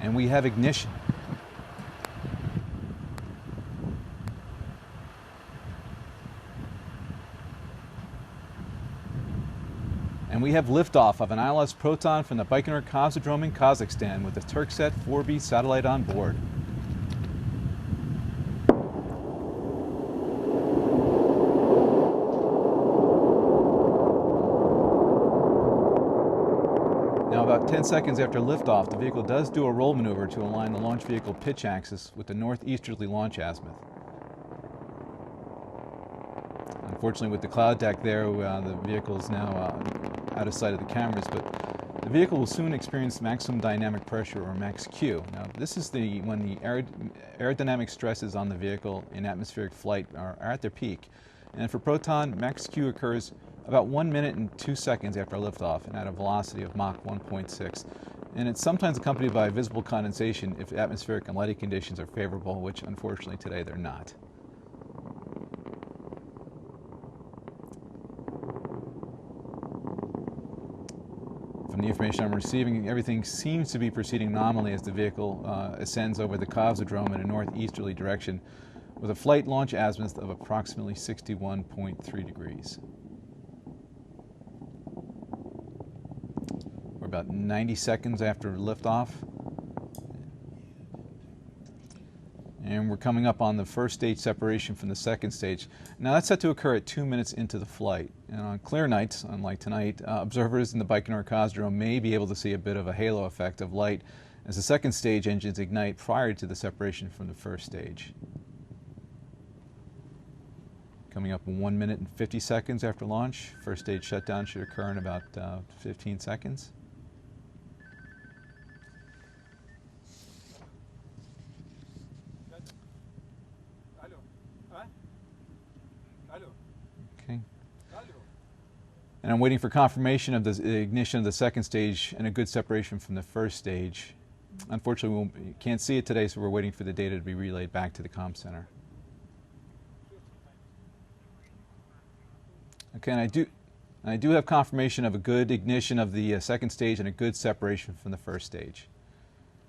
And we have ignition. And we have liftoff of an ILS Proton from the Baikонур Cosmodrome in Kazakhstan with the TurkSat 4B satellite on board. Now, about 10 seconds after liftoff, the vehicle does do a roll maneuver to align the launch vehicle pitch axis with the northeasterly launch azimuth. Unfortunately, with the cloud deck there, the vehicle is now out of sight of the cameras, but the vehicle will soon experience maximum dynamic pressure, or max Q. Now, this is when the aerodynamic stresses on the vehicle in atmospheric flight are at their peak. And for Proton, max Q occurs about 1 minute and 2 seconds after liftoff and at a velocity of Mach 1.6. And it's sometimes accompanied by visible condensation if atmospheric and lighting conditions are favorable, which unfortunately today they're not. From the information I'm receiving, everything seems to be proceeding nominally as the vehicle ascends over the Cosmodrome in a northeasterly direction with a flight launch azimuth of approximately 61.3 degrees. We're about 90 seconds after liftoff. And we're coming up on the first stage separation from the second stage. Now that's set to occur at 2 minutes into the flight. And on clear nights, unlike tonight, observers in the Baikонур Cosmodrome may be able to see a bit of a halo effect of light as the second stage engines ignite prior to the separation from the first stage. Coming up in 1 minute and 50 seconds after launch. First stage shutdown should occur in about 15 seconds. Okay. And I'm waiting for confirmation of the ignition of the second stage and a good separation from the first stage. Unfortunately, we can't see it today, so we're waiting for the data to be relayed back to the comm center. Okay, and I do have confirmation of a good ignition of the second stage and a good separation from the first stage.